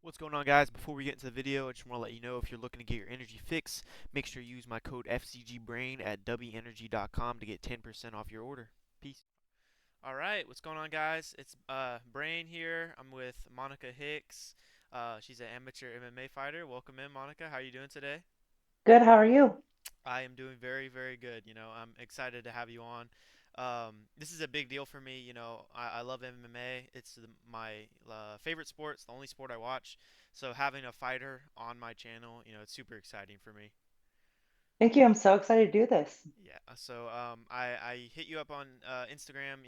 What's going on, guys? Before we get into the video, I just want to let you know if you're looking to get your energy fix, make sure you use my code FCGBrain at wenergy.com to get 10% off your order. Peace. All right, what's going on, guys? It's Brain here. I'm with Monica Hicks. She's an amateur MMA fighter. Welcome in, Monica. How are you doing today? Good, how are you? I am doing very, very good. I'm excited to have you on. This is a big deal for me. I love MMA. It's my favorite sport. It's the only sport I watch. So having a fighter on my channel, it's super exciting for me. Thank you. I'm so excited to do this. Yeah. So I hit you up on Instagram.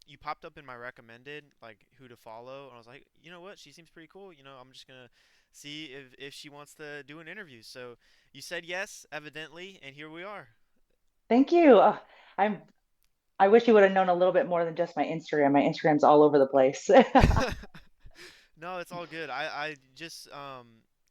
You popped up in my recommended, like who to follow, and I was like, you know what? She seems pretty cool. I'm just gonna see if she wants to do an interview. So you said yes, evidently, and here we are. Thank you. I'm I wish you would have known a little bit more than just my Instagram. My Instagram's all over the place. No, it's all good. I just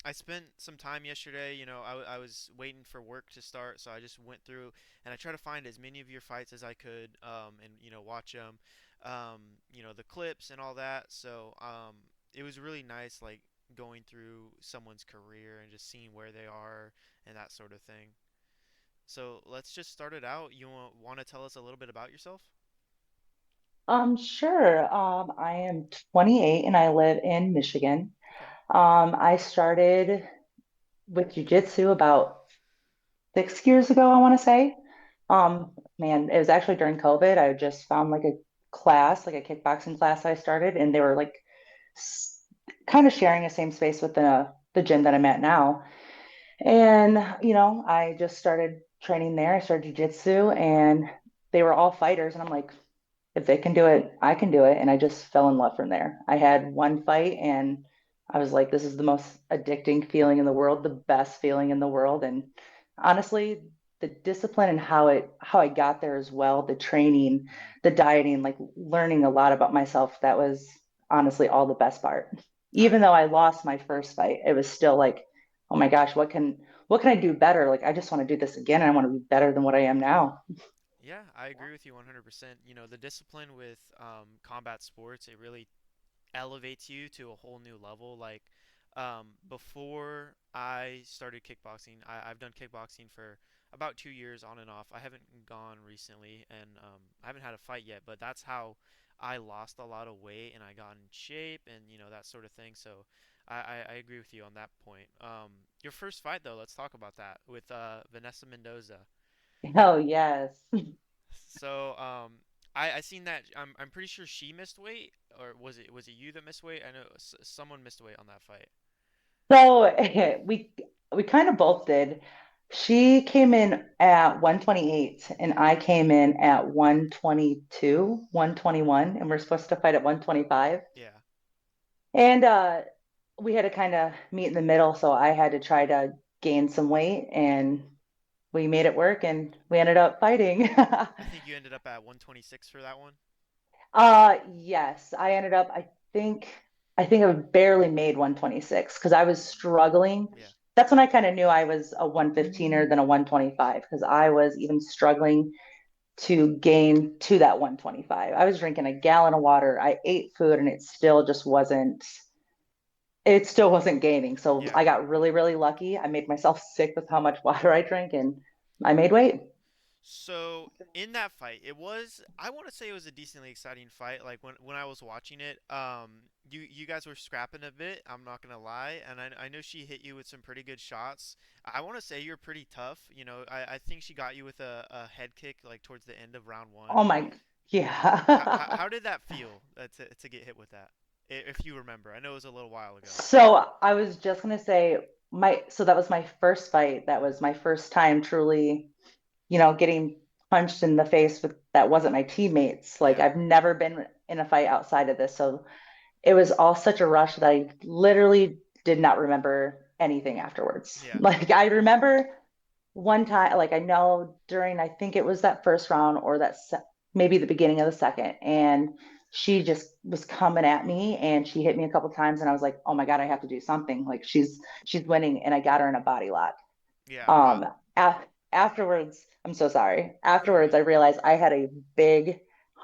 I spent some time yesterday. I was waiting for work to start, so I just went through and I tried to find as many of your fights as I could, and watch them, the clips and all that. So it was really nice, like going through someone's career and just seeing where they are and that sort of thing. So let's just start it out. You want to tell us a little bit about yourself? Sure. I am 28 and I live in Michigan. Okay. I started with jiu-jitsu about 6 years ago, I want to say. Man, it was actually during COVID. I just found like a class, like a kickboxing class I started, and they were like s- kind of sharing the same space with the gym that I'm at now. And, I just started training there. I started jujitsu and they were all fighters. And I'm like, if they can do it, I can do it. And I just fell in love from there. I had one fight and I was like, this is the most addicting feeling in the world, the best feeling in the world. And honestly, the discipline and how I got there as well, the training, Mhm. the dieting, like learning a lot about myself, that was honestly all the best part. I Even though I lost my first fight, it was still like, oh my gosh, what can I do better? Like I just want to do this again and I want to be better than what I am now. Yeah, I agree with you 100%. The discipline with combat sports, it really elevates you to a whole new level. Like, before I started kickboxing, I've done kickboxing for about 2 years on and off. I haven't gone recently, and I haven't had a fight yet, but that's how I lost a lot of weight and I got in shape and, that sort of thing. So I agree with you on that point. Your first fight, though, let's talk about that with Vanessa Mendoza. Oh yes. So I seen that. I'm pretty sure she missed weight, or was it you that missed weight? I know someone missed weight on that fight. So we kind of both did. She came in at 128 and I came in at 122, 121, and we're supposed to fight at 125. Yeah. And we had to kind of meet in the middle, so I had to try to gain some weight and we made it work and we ended up fighting. I think you ended up at 126 for that one. Yes, I ended up, I think I barely made 126 because I was struggling. Yeah. That's when I kind of knew I was a 115er than a 125 because I was even struggling to gain to that 125. I was drinking a gallon of water. I ate food and it still wasn't gaining. So Yeah. I got really, really lucky. I made myself sick with how much water I drank and I made weight. So in that fight, I want to say it was a decently exciting fight. Like when I was watching it, you guys were scrapping a bit. I'm not gonna lie, and I know she hit you with some pretty good shots. I want to say you're pretty tough. I think she got you with a head kick like towards the end of round one. Oh my, How yeah. did that feel to get hit with that? If you remember, I know it was a little while ago. So I was just gonna say so that was my first fight. That was my first time truly, getting punched in the face with that wasn't my teammates. Like Yeah, I've never been in a fight outside of this. So it was all such a rush that I literally did not remember anything afterwards. yeah, Like I remember one time, like I know during, I think it was that first round or maybe the beginning of the second, and she just was coming at me and she hit me a couple times, and I was like, oh my God, I have to do something. Like she's winning, and I got her in a body lock. yeah. Afterwards, I'm so sorry. No, you're Afterwards, good. I realized I had a big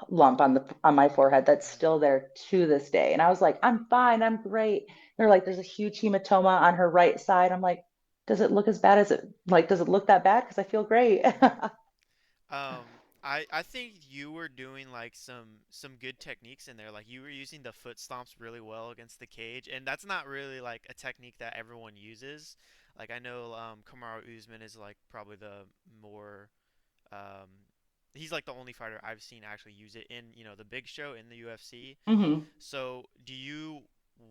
lump on my forehead that's Mhm. still there to this day. And I was like, I'm fine, I'm great. They're like, there's a huge hematoma on her right side. I'm like, does it look as bad as it like, does it look that bad? Because I feel great. Mhm. I think you were doing like some good techniques in there. Like you were using the foot stomps really well against the cage, and that's not really like a technique that everyone uses. Like I know Kamaru Usman is like probably the more um he's like the only fighter I've seen actually use it in, the big show in the UFC. Hmm. So, do you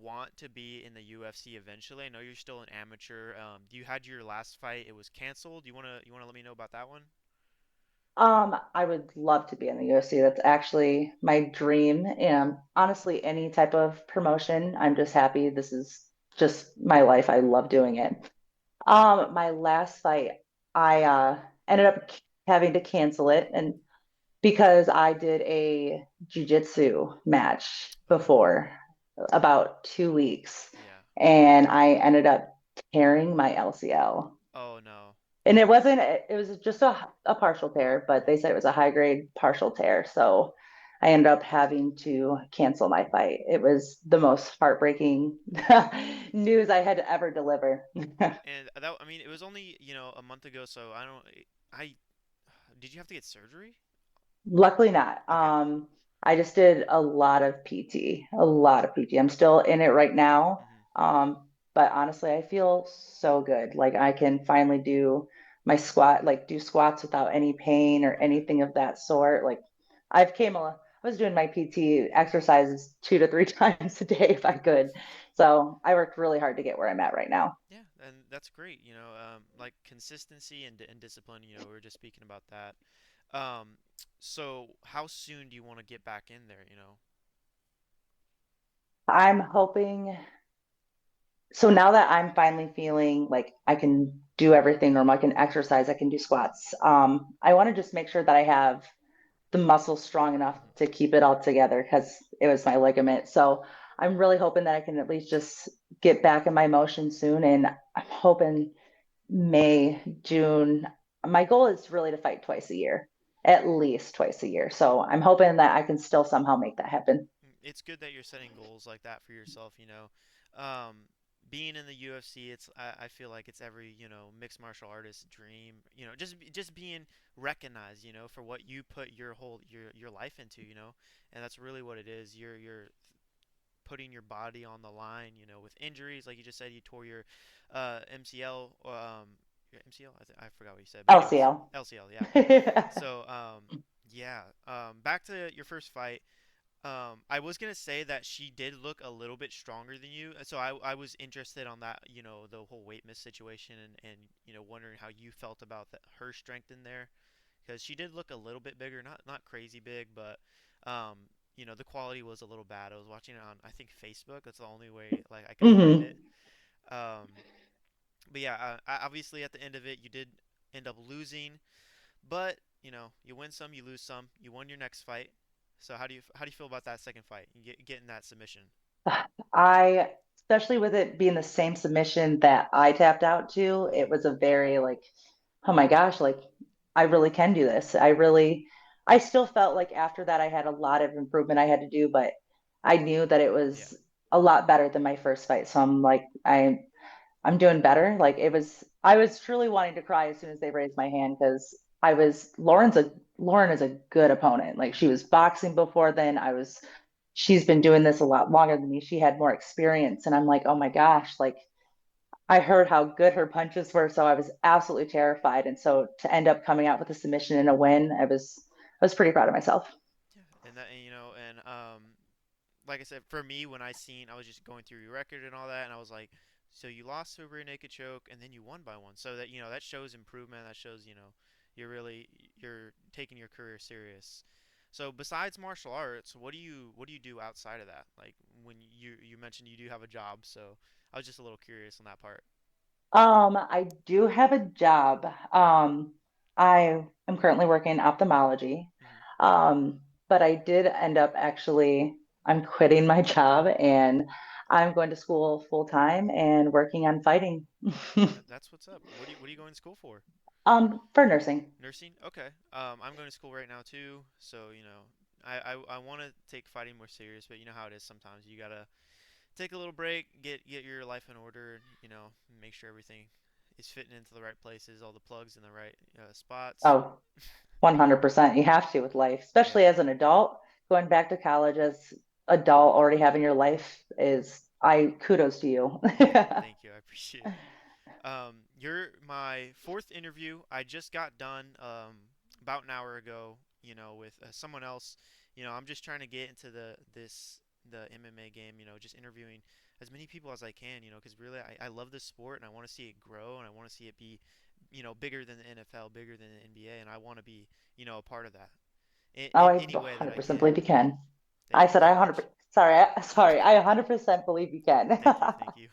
want to be in the UFC eventually? I know you're still an amateur. You had your last fight; it was canceled. You wanna let me know about that one? I would love to be in the UFC. That's actually my dream. And honestly, any type of promotion, I'm just happy. This is just my life. I love doing it. My last fight, I ended up having to cancel it, and because I did a jiu-jitsu match Oh, before about 2 weeks, yeah. and I ended up tearing my LCL. Oh no. And it wasn't, it was just a partial tear, but they said it was a high grade partial tear. So I ended up having to cancel my fight. It was the most heartbreaking news I had to ever deliver. And that I mean, it was only a month ago, so I don't. I did you have to get surgery? Luckily not. Okay. I just did a lot of PT, a lot of PT. I'm still in it right now. Mhm. But honestly, I feel so good. Like I can finally do my squat, like do squats without any pain or Okay. anything of that sort. Like I was doing my PT exercises 2 to 3 times a day if I could. So I worked really hard to get where I'm at right now. Yeah, and that's great. Like consistency and discipline. We were just speaking about that. Um, so how soon do you want to get back in there? I'm hoping so now that I'm finally feeling like I can do everything or I can exercise, I can do squats. I want to just make sure that I have the muscle strong enough Mhm. to keep it all together because it was my ligament. So I'm really hoping that I can at least just get back in my motion soon. And I'm hoping May, June. My goal is really to fight twice a year, at least twice a year. So I'm hoping that I can still somehow make that happen. It's good that you're setting goals like that for yourself. Being in the UFC, I feel like it's every mixed martial artist dream. Just being recognized. For what you put your life into. And that's really what it is. You're putting your body on the line. With injuries, like you just said, you tore your MCL. Your MCL. I forgot what you said. But anyways, LCL. LCL. Yeah. So yeah. Back to your first fight. I was gonna say that she did look a little bit stronger than you, so I was interested on that, the whole weight miss situation, and wondering how you felt about her strength in there, because she did look a little bit bigger, not crazy big, but um, the quality was a little bad. I was watching it on, I think, Facebook. That's the only way like I could find Hmm. it. Um, but yeah, obviously at the end of it, you did end up losing, but you win some, you lose some. You won your next fight. So how do you feel about that second fight? You getting that submission? I, especially with it being the same submission that I tapped out to, Mhm. it was a very like, oh my gosh, like I really can do this. I still felt like after that I had a lot of improvement I had to do, but I knew that it Yeah. was a lot better than my first fight. So I'm like, I'm doing better. Like I was truly wanting to cry as soon as they raised my hand because Lauren is a good opponent. Like she Mhm. was boxing before then. She's been doing this a lot longer than me. She had more experience. And I'm like, oh my gosh, like I heard how good her punches were. So I was absolutely terrified. And so to end up coming out with a submission and a win, I was pretty proud of myself. Yeah. And like I said, for me, when I was just going through your record and all that, and I was like, so you lost to a rear naked choke, and then you won by one. So that that shows improvement. That shows you're taking your career serious. So besides martial arts, what do you do outside of that? Like when you mentioned you do have a job, so I was just a little curious on that part. I do have a job. I am currently working in ophthalmology. Hmm. But I did end up actually, I'm quitting my job Oh, and I'm going to school full time and working on fighting. that's what's up. What are you going to school for? For nursing. Nursing? Okay. I'm going to school right now too, so I want to take fighting more serious, but you know how it is sometimes. You gotta take a little break, get your life in order, and make sure everything is fitting into the right places, all the plugs in the right spots. Oh, 100%. You have to with life, Yeah. especially as an adult. Going back to college as adult, already having your life is, I kudos to you. Thank you. I appreciate it. You're my fourth interview. I just got done about an hour ago, with someone else. I'm just trying to get into the MMA game, just interviewing as many people as I can, because really I love this sport and I want to see it grow and I want to see it be, bigger than the NFL, bigger than the NBA, and I want to be, a part of that Oh, in I any way that I 100% can. believe you can. I Thank you said I so 100%, much. sorry, sorry, I 100% believe you can. Thank you. Thank you.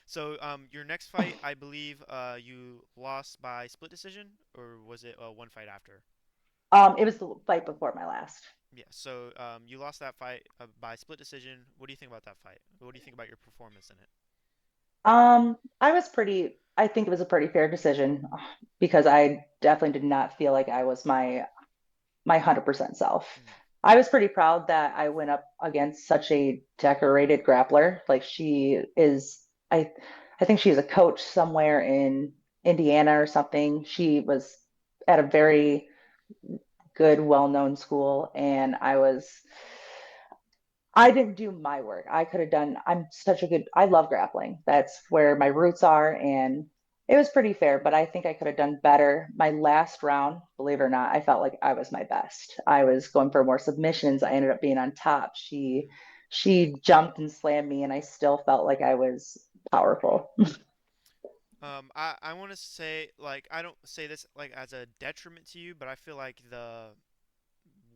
So, your next fight, I believe, you lost by split decision, or was it one fight after? It was the fight before my last. Yeah. So, you lost that fight by split decision. What do you think about that fight? What do you think about your performance in it? I think it was a pretty fair decision because I definitely did not feel like I was my 100% self. Mm, I was pretty proud that I went up against such a decorated grappler. Like she is, I think she's a coach somewhere in Indiana or something. She was at a very good, well-known school, and I didn't do my work. I could have done, I love grappling. yeah. That's where my roots are. And it was pretty fair, but I think I could have done better. My last round, believe it or not, I felt like I was my best. I was going for more submissions. I ended up being on top. She jumped and slammed me, and I still felt like I was powerful. I want to say, like, I don't say this like as a detriment to you, but I feel like the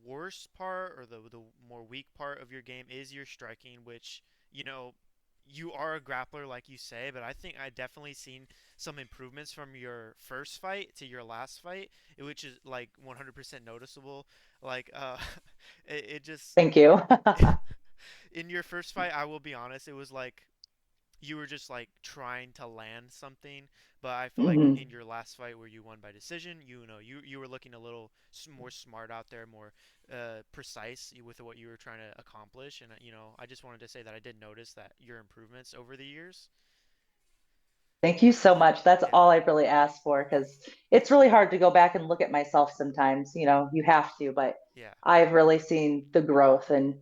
worst part or the more weak part of your game is your striking, which, you know, you are a grappler like you say, but I think I definitely seen some improvements from your first fight to your last fight, which is like 100% noticeable. Like it just Thank you. in your first fight, I will be honest, it was like you were just like trying to land something, but I feel like Mhm. in your last fight where you won by decision, you were looking a little more smart out there, more precise with what you were trying to accomplish, and I just wanted to say that I did notice that your improvements over the years. Thank you so much. That's Yeah, all I really asked for because it's really hard to go back and look at myself sometimes. You have to, but yeah, I've really seen the growth and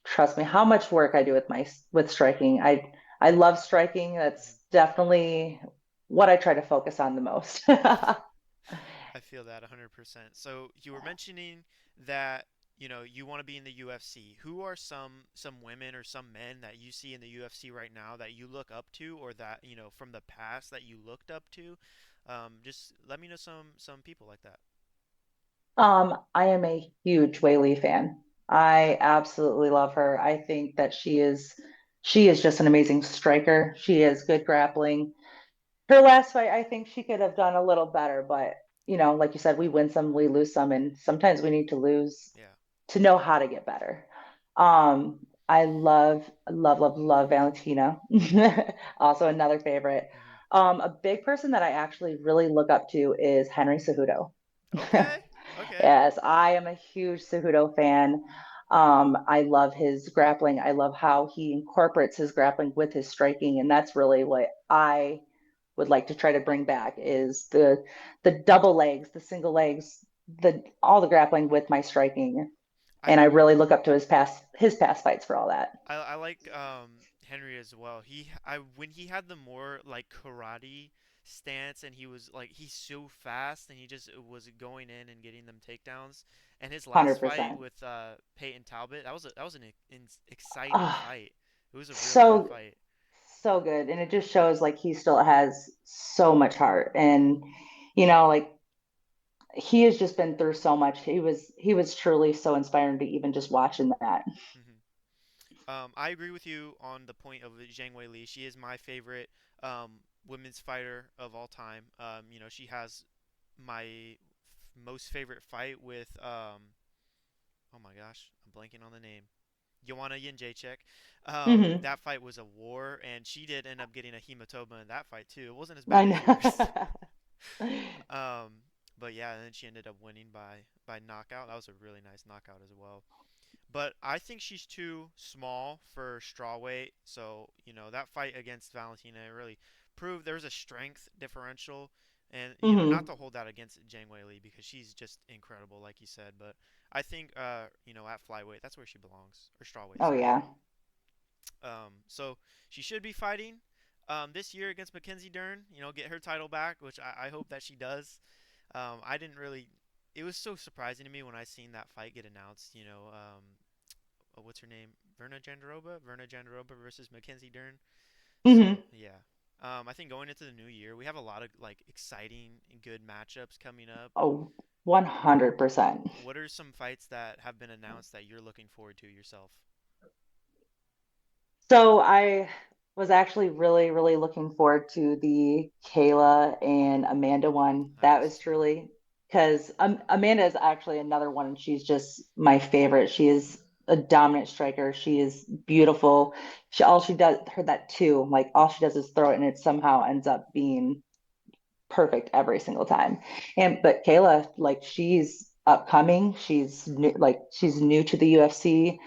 trust me, how much work I do with striking. I love striking. hmm That's definitely what I try to focus on the most. I feel that 100%. So you were mentioning that you want to be in the UFC. Who are some women or some men that you see in the UFC right now that you look up to, or that from the past that you looked up to? Just let me know some people like that. I am a huge Wei Li fan. Okay. I absolutely love her. I think that she is just an amazing striker. She has good grappling. Her last fight, I think she could have done a little better, but like you said, we win some, we lose some, and sometimes we need to lose Yeah. to know how to get better. I love Valentina. Also another favorite. hmm A big person that I actually really look up to is Henry Cejudo. Okay. Okay. Yes, I am a huge Cejudo fan. I love his grappling. I love how he incorporates his grappling with his striking, and that's really what I would like to try to bring back is the double legs, the single legs, the all the grappling with my striking. I And I think really look up to his past fights for all that. I like Henry as well. I when he had the more like karate stance and he was like he's so fast and he just was going in and getting them takedowns. And his last fight 100%. with Peyton Talbot, that was an exciting Ah, fight. It was a really good so fight. so good. And it just shows like he still has so much heart. And like he has just been through so much. He was truly so inspiring to even just watching that. hmm I agree with you on the point of Zhang Weili. She is my favorite women's fighter of all time. She has my most favorite fight with oh my gosh, I'm blanking on the name. Joanna Jędrzejczyk. Hmm. That fight was a war, and she did end up getting a hematoma in that fight too. It wasn't as I bad as yours. know. um, But yeah, and then she ended up winning by knockout. That was a really nice knockout as well. But I think she's too small for strawweight. So, that fight against Valentina really proved there's a strength differential. And, not Hmm. to hold that against Jang Wei Li because she's just incredible, like you said. But I think, at flyweight, that's where she belongs. Or strawweight, Oh sorry. yeah. So she should be fighting this year against Mackenzie Dern, get her title back, which I hope that she does. I didn't really. It was so surprising to me when I seen that fight get announced. What's her name? Verna Jandaroba versus Mackenzie Dern. So Hmm. yeah, I think going into the new year, we have a lot of like exciting and good matchups coming up. Oh, 100%. What are some fights that have been announced that you're looking forward to yourself? So I was actually really, really looking forward to the Kayla and Amanda one. I That was was too. truly because Amanda is actually another one, and she's just my favorite. She is a dominant striker. She is beautiful. All she does, her that too, like all she does is throw it, and it somehow ends up being perfect every single time. And but Kayla, like she's upcoming. She's new, like she's new to the UFC.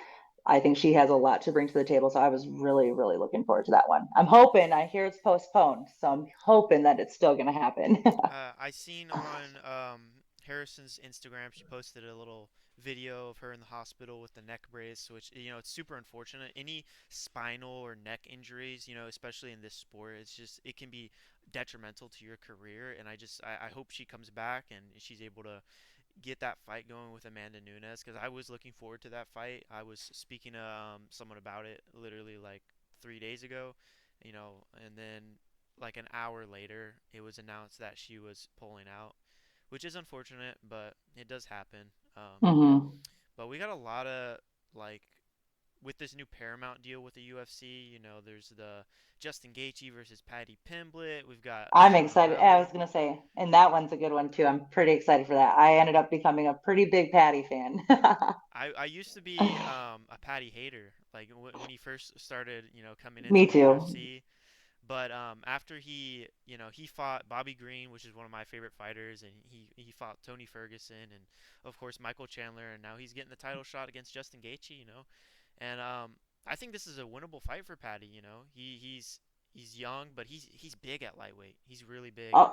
I think she has a lot to bring to the table. So I was really, really looking forward to that one. I'm hoping, I hear it's postponed. So I'm hoping that it's still going to happen. I seen on Harrison's Instagram, she posted a little video of her in the hospital with the neck brace, which it's super unfortunate. Any spinal or neck injuries, especially in this sport, it can be detrimental to your career. And I hope she comes back and she's able to get that fight going with Amanda Nunes because I was looking forward to that fight. I was speaking to someone about it literally like 3 days ago, and then like an hour later, it was announced that she was pulling out, which is unfortunate, but it does happen. Hmm. But we got a lot of like with this new Paramount deal with the UFC. There's the Justin Gaethje versus Paddy Pimblett. We've got I'm Sean excited. I was O'Malley. going to say, and that one's a good one too. I'm pretty excited for that. I ended up becoming a pretty big Patty fan. I used to be a Paddy hater, like when he first started, coming into Me the too. UFC. But after he fought Bobby Green, which is one of my favorite fighters, and he fought Tony Ferguson, and of course Michael Chandler, and now he's getting the title shot against Justin Gaethje, and I think this is a winnable fight for Paddy. He's young, but he's big at lightweight. He's really big. Uh,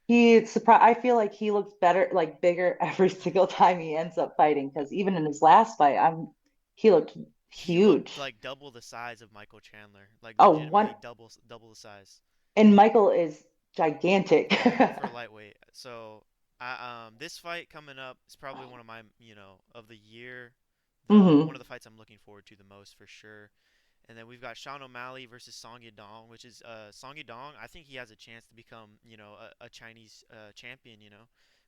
he surprised. I feel like he looks better, like bigger every single time he ends up fighting. Because even in his last fight, he looked He looked huge. like double the size of Michael Chandler, like Oh, one, legitimately double the size. and Michael is gigantic. Yeah, for lightweight. So, this fight coming up is probably one of my, of the year, the one Hmm. of the fights I'm looking forward to the most for sure. And then we've got Sean O'Malley versus Song Yadong, which is Song Yadong. I think he has a chance to become, a Chinese champion,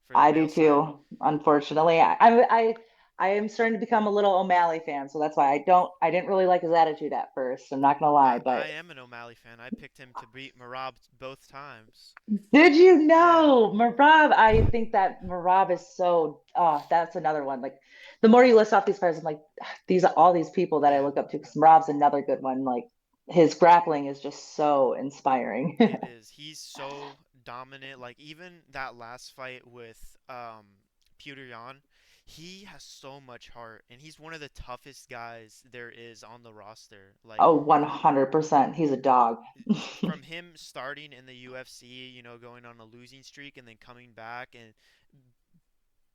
for the I do male side. too. Unfortunately, I am starting to become a little O'Malley fan, so that's why I didn't really like his attitude at first. I'm not gonna lie, I but am an O'Malley fan. I picked him to beat Marab both times. did you Yeah, know Marab? I think that Marab is so. That's another one. Like the more you list off these fighters, I'm like these all these people that I yeah. look up to. Because Marab's another good one. Like his grappling is just so inspiring. It is. He's so dominant. Like even that last fight with Peter Yan, he has so much heart, and he's one of the toughest guys there is on the roster. Like Oh, 100%. He's a dog. from him starting in the UFC, going on a losing streak and then coming back and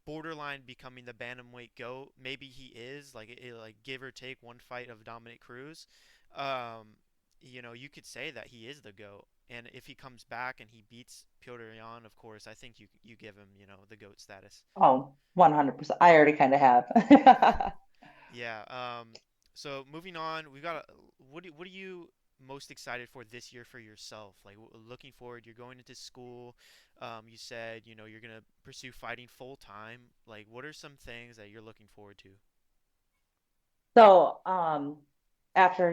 borderline becoming the bantamweight goat. Maybe he is like give or take one fight of Dominic Cruz. Um, you could say that he is the goat. And if he comes back and he beats Piotr Yan, of course, I think you give him, the goat status. Oh, 100%. I already kind of have. Yeah. So moving on, we got what are you most excited for this year for yourself? Like looking forward, you're going into school. You said you're gonna pursue fighting full time. Like, what are some things that you're looking forward to? So, after,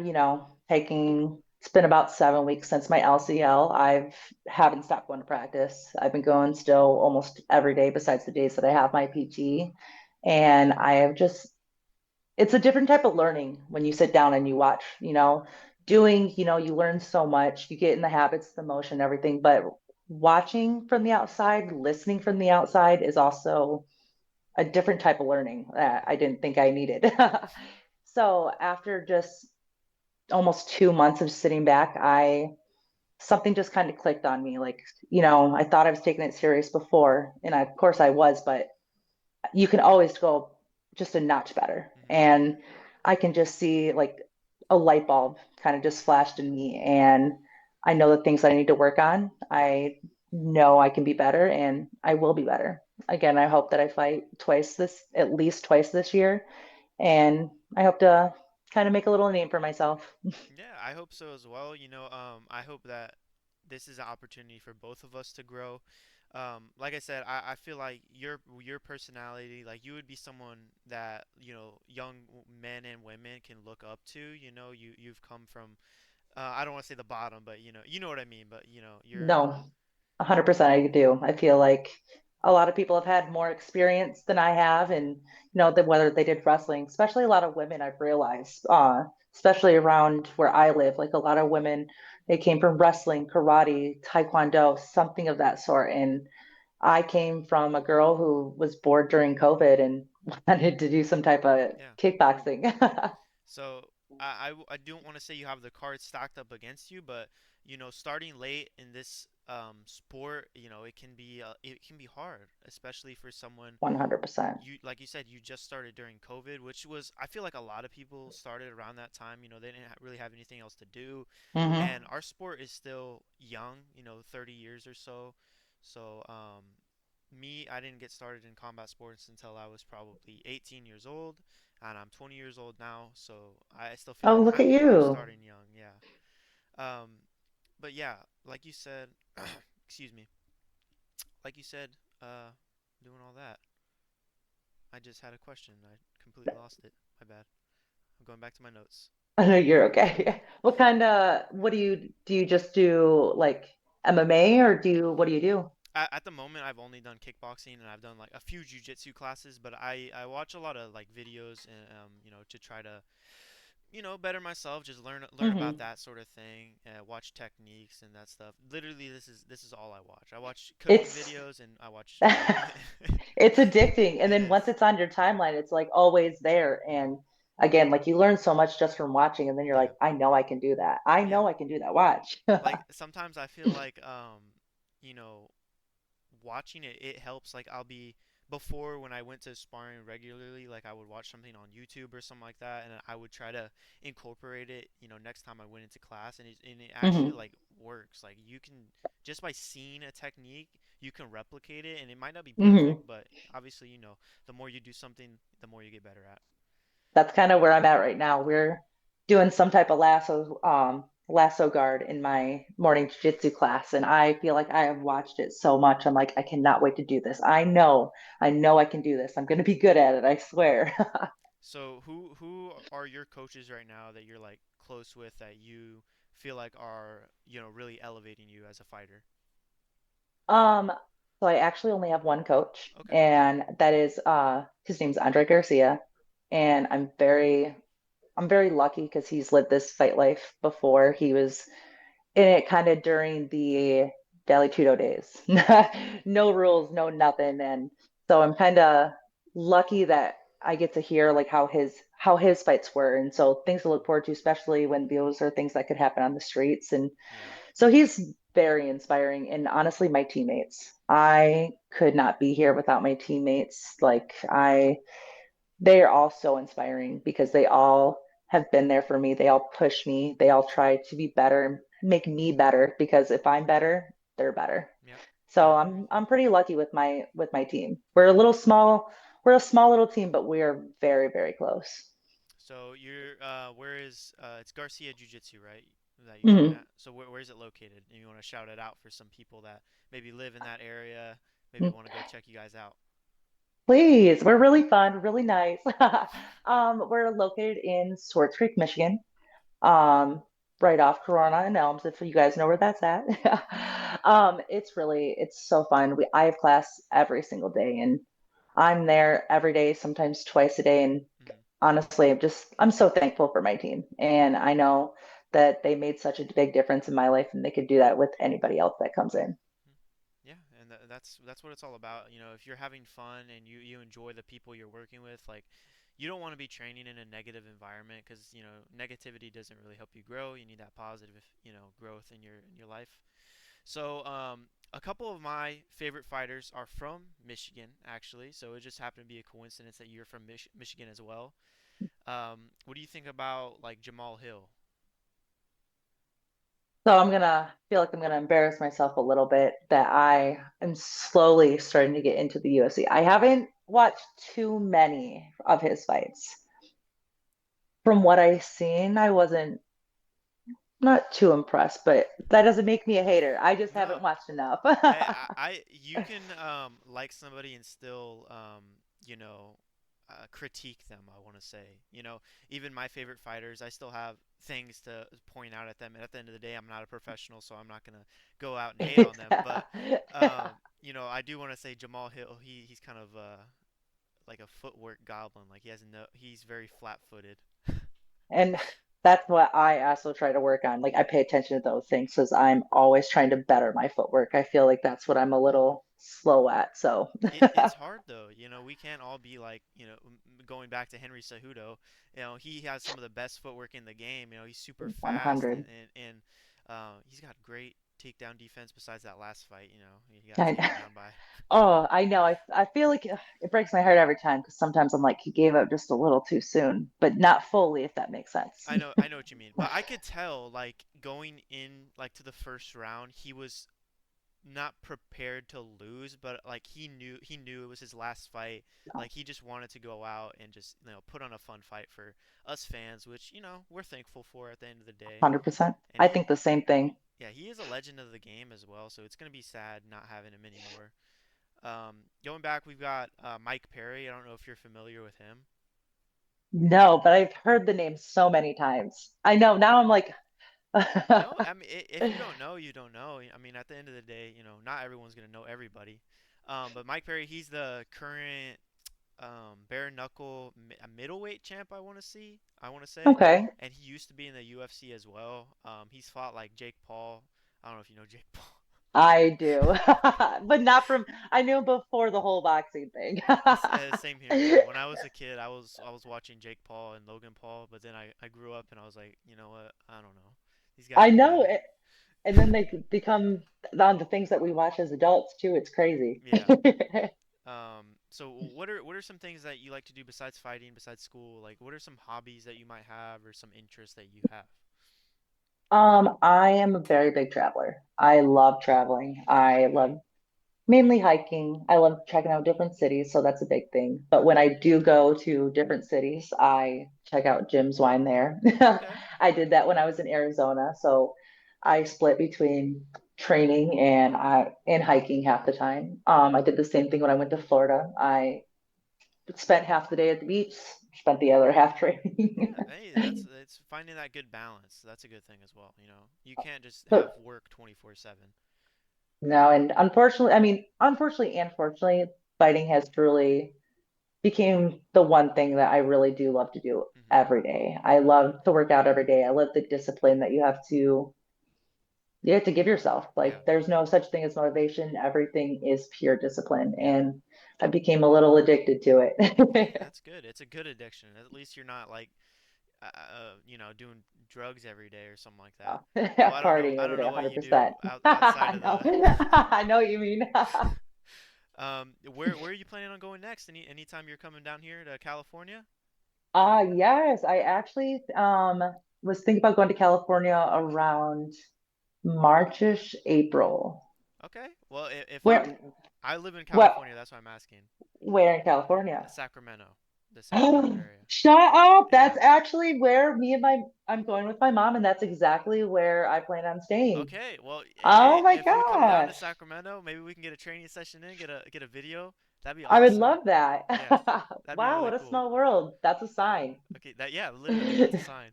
taking, it's been about 7 weeks since my LCL. I haven't stopped going to practice. I've been going still almost every day besides the days that I have my PT. And I have just, it's a different type of learning when you sit down and you watch, doing, you learn so much, you get in the habits, the motion, everything. But watching from the outside, listening from the outside is also a different type of learning that I didn't think I needed. So after just almost 2 months of sitting back, I something just kind of clicked on me. Like, I thought I was taking it serious before, and of course I was, but you can always go just a notch better. Hmm. And I can just see like a light bulb kind of just flashed in me. And I know the things that I need to work on. Yeah. I know I can be better and I will be better. Again, I hope that I fight at least twice this year. And I hope to kind of make a little name for myself. Yeah, I hope so as well. I hope that this is an opportunity for both of us to grow. Like I said, I feel like your personality, like you would be someone that, young men and women can look up to. You've come from, I don't want to say the bottom, but you know what I mean. But you're, No, 100% I do. I feel like a lot of people have had more experience than I have, and that whether they did wrestling, especially a lot of women, I've realized, especially around where I live, like a lot of women, they came from wrestling, karate, taekwondo, something of that sort. And I came from a girl who was bored during COVID and wanted to do some type of yeah. kickboxing. So I don't want to say you have the cards stacked up against you, but starting late in this sport, it can be hard, especially for someone 100%. you like you said you just started during COVID, which was I feel like a lot of people started around that time. They didn't really have anything else to do, Hmm. and our sport is still young, 30 years or so. So I didn't get started in combat sports until I was probably 18 years old, and I'm 20 years old now. So I still feel Oh, like look I'm at I'm you. starting young, yeah. Um, but yeah, like you said, excuse me, like you said, doing all that. I just had a question. I completely lost it. My bad. I'm going back to my notes. I know you're okay. What do you just do like MMA or what do you do? At the moment, I've only done kickboxing and I've done like a few jiu-jitsu classes, but I watch a lot of like videos and to try to better myself, just learn about Hmm. that sort of thing, watch techniques and that stuff. Literally, this is all I watch. I watch cooking It's videos and I watch it's addicting. And it then once is. it's on your timeline, it's like always there. And again, like you learn so much just from watching, and then you're Yeah. like, I know I can do that. I Yeah. know I can do that. Watch. Like sometimes I feel like you know watching it helps. Like I'll be before when I went to sparring regularly, like I would watch something on YouTube or something like that, and I would try to incorporate it, next time I went into class, and it actually Hmm. like works. Like you can just by seeing a technique, you can replicate it, and it might not be Hmm. perfect, but obviously, the more you do something, the more you get better at. That's kind of where I'm at right now. We're doing some type of lasso guard in my morning jiu-jitsu class, and I feel like I have watched it so much. I'm like, I cannot wait to do this. I know I can do this. I'm going to be good at it, I swear. So who are your coaches right now that you're like close with that you feel like are really elevating you as a fighter? Um, so I actually only have one coach, Okay. and that is his name's Andre Garcia, and I'm very lucky because he's lived this fight life before. He was in it kind of during the Valley Tudo days. No rules, no nothing. And so I'm kind of lucky that I get to hear like how his fights were. And so things to look forward to, especially when those are things that could happen on the streets. And Yeah. so he's very inspiring. And honestly, my teammates, I could not be here without my teammates. They are all so inspiring because they all have been there for me. They all push me. They all try to be better, make me better because if I'm better, they're better. Yep. So Yep. I'm pretty lucky with my team. We're a small little team, but we are very, very close. So you're where is it's Garcia Jiu Jitsu, right? That you train Hmm. at. So where is it located? And you want to shout it out for some people that maybe live in that area, maybe want to go check you guys out. Please, we're really fun, really nice. We're located in Swartz Creek, Michigan. um, right off Corona and Elms, if you guys know where that's at. It's so fun. I have class every single day, and I'm there every day, sometimes twice a day. And Hmm. honestly, I'm so thankful for my team, and I know that they made such a big difference in my life, and they could do that with anybody else that comes in. and that's what it's all about. You know, if you're having fun and you enjoy the people you're working with, like you don't want to be training in a negative environment because you know negativity doesn't really help you grow. You need that positive, growth in your life. So, a couple of my favorite fighters are from Michigan, actually. So it just happened to be a coincidence that you're from Michigan as well. What do you think about like Jamal Hill? So I'm gonna feel like I'm gonna embarrass myself a little bit that I am slowly starting to get into the UFC. I Okay. haven't watched too many of his fights. From what I've seen, I wasn't not too impressed, but that doesn't make me a hater. I just No, haven't watched enough. you can like somebody and still you know critique them. I want to say, even my favorite fighters, I still have things to point out at them. And at the end of the day, I'm not a professional, so I'm not gonna go out and hate on them. But I do want to say Jamal Hill. He's kind of like a footwork goblin. Like he's very flat-footed. And that's what I also try to work on. Like I pay attention to those things because I'm always trying to better my footwork. I feel like that's what I'm a little slow at. So It's hard though. We can't all be like, going back to Henry Cejudo. He has some of the best footwork in the game. He's super fast and 100. he's got great takedown defense besides that last fight, he got taken I, down by. oh, I know. I feel like it breaks my heart every time because sometimes I'm like he gave up just a little too soon, but not fully, if that makes sense. I know what you mean. But I could tell like going in like to the first round, he was not prepared to lose, but like he knew it was his last fight. Like he just wanted to go out and just put on a fun fight for us fans, which we're thankful for at the end of the day. 100%. And I think the same thing. he is a legend of the game as well. So it's gonna be sad not having him anymore. Going back, we've got Mike Perry. I don't know if you're familiar with him. No, but I've heard the name so many times. I know now I'm like, No, I mean if you don't know, you don't know. I mean at the end of the day, not everyone's gonna know everybody. But Mike Perry, he's the current bare knuckle middleweight champ. I want to say, okay, and he used to be in the UFC as well. He's fought like Jake Paul. I don't know if you know Jake Paul. I do, but not from, I knew him before the whole boxing thing. Same here. Yeah, when I was a kid, I was watching Jake Paul and Logan Paul, but then I grew up and I was like, you know what? I don't know. These guys I are know better. it. And then they become on the things that we watch as adults too. It's crazy. Yeah. So what are some things that you like to do besides fighting, besides school? Like, what are some hobbies that you might have or some interests that you have? I am a very big traveler. I love traveling. I love mainly hiking. I love checking out different cities, so that's a big thing. But when I do go to different cities, I check out Jim's wine there. Okay. I did that when I was in Arizona, so I split between training and hiking half the time. I did the same thing when I went to Florida. I spent half the day at the beach, spent the other half training. Yeah, hey, that's it's finding that good balance. That's a good thing as well. You can't just So have work 24/7. no, and unfortunately, I mean, unfortunately and fortunately, fighting has truly became the one thing that I really do love to do Hmm. every day. I love to work out every day. I love the discipline that you have to give yourself. Yeah, Like there's no such thing as motivation. Everything is pure discipline. yeah. And I became a little addicted to Hey, it. that's good. It's a good addiction. At least you're not like, doing drugs every day or something like that. Well, I don't know. Partying I every don't day, know what you do 100%. outside I of know. the. I know what you mean. Where are you planning on going next? Anytime you're coming down here to California? Yes, I actually was thinking about going to California around Marchish, April. Okay. Well, if Where I live in what California, that's why I'm asking. where in California? Sacramento, the Sacramento area. Shut up. Yeah. That's actually where I'm going with my mom, and that's exactly where I plan on staying. Okay. Well, Oh hey, my if we come down to gosh. Sacramento, maybe we can get a training session in, get a video. That'd be I would awesome. love that. Yeah. That'd be Wow, really what a cool. small world. That's a sign. Okay, yeah, literally, that's a sign.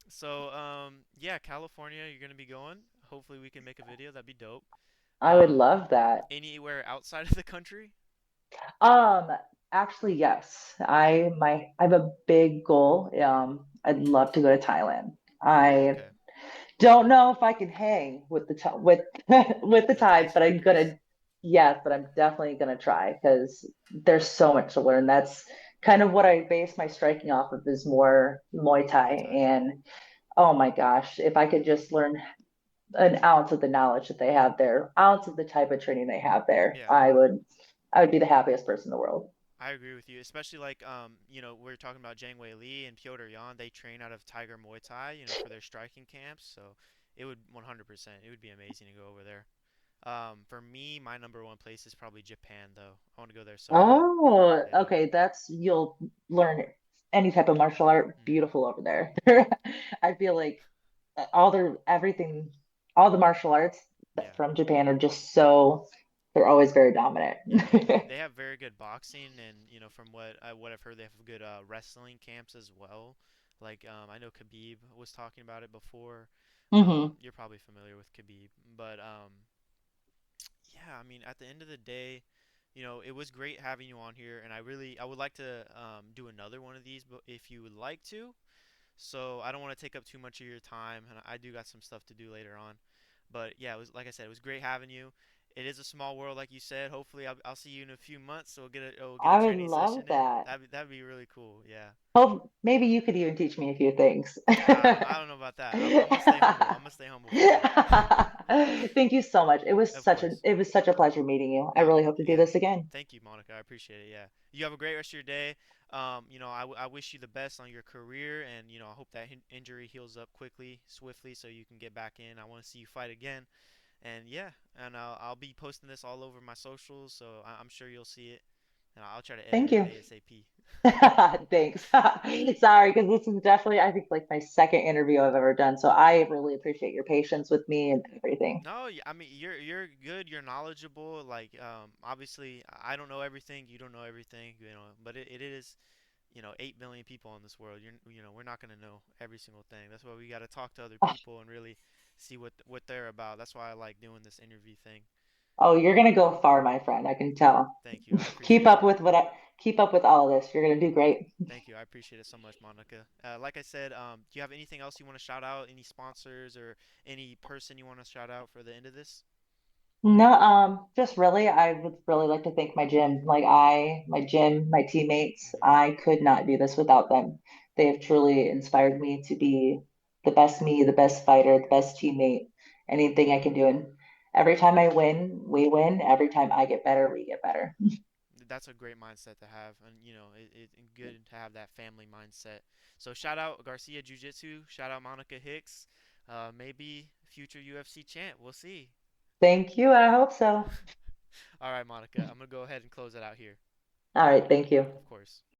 So, yeah, California, you're gonna be going. Hopefully, we can make a video. That'd be dope. I would Um, love that. Anywhere outside of the country? Um, Actually, yes. I have a big goal. I'd love to go to Thailand. Oh, I okay. don't know if I can hang with the with with the The Thai tides, but I'm gonna strikers. yes, but I'm definitely gonna try because there's so much to learn. That's kind of what I base my striking off of is more Muay Muay Thai. Thai. And oh my gosh, if I could just learn an ounce of the knowledge that they have there, ounce of the type of training they have there, Yeah. I would be the happiest person in the world. I agree with you, especially like we're talking about Jang Wei Lee and Pyotr Yan. They train out of Tiger Muay Thai, for their striking camps. So it would 100%. It would be amazing to go over there. For me, my number one place is probably Japan, though. I want to go there so bad. Oh, Yeah. okay. That's you'll learn any type of martial art Mhm. beautiful over there. I feel like everything, all the martial arts Yeah. from Japan are just so, they're always very dominant. Yeah. They have very good boxing, and from what I've heard, they have good wrestling camps as well. Like I know Khabib was talking about it before. Hmm. You're probably familiar with Khabib, but yeah, I mean, at the end of the day, it was great having you on here, and I would like to do another one of these, but if you would like to. So I don't want to take up too much of your time, and I do got some stuff to do later on. But yeah, it was like I said, it was great having you. It is a small world, like you said. Hopefully, I'll see you in a few months, so we'll get a I would training love session in. that. That'd be really cool. Yeah. Hope maybe you could even teach me a few things. I don't know about that. I'm gonna stay humble. I'm gonna stay humble for now. Thank you so much. Of course. It was such a pleasure meeting you. I No, really hope to do yeah. this again. Thank you, Monica. I appreciate it. Yeah. You have a great rest of your day. I wish you the best on your career, and I hope that injury heals up quickly, swiftly, so you can get back in. I want to see you fight again. And yeah, and I'll be posting this all over my socials, so I'm sure you'll see it. And I'll try to edit Thank it you. ASAP. Thanks. Sorry, because this is definitely, I think, like my second interview I've ever done. So I really appreciate your patience with me and everything. No, I mean you're good. You're knowledgeable. Like obviously I don't know everything. You don't know everything. But it is 8 billion people in this world. We're not gonna know every single thing. That's why we got to talk to other people and really see what they're about. That's why I like doing this interview thing. Oh, you're gonna go far, my friend. I can tell. Thank you. I appreciate it. Keep up with all of this. You're gonna do great. Thank you. I appreciate it so much, Monica. Like I said, do you have anything else you want to shout out? Any sponsors or any person you want to shout out for the end of this? No, just really, I would really like to thank my gym. My gym, my teammates, Hmm. I could not do this without them. They have truly inspired me to be the best me, the best fighter, the best teammate, anything I can do. And every time I win, we win. Every time I get better, we get better. That's a great mindset to have, and it's good to have that family mindset. So shout out Garcia Jiu Jitsu. Shout out Monica Hicks. Maybe future UFC champ. We'll see. Thank you. I hope so. All right, Monica. I'm gonna go ahead and close it out here. All right. Thank you. Of course.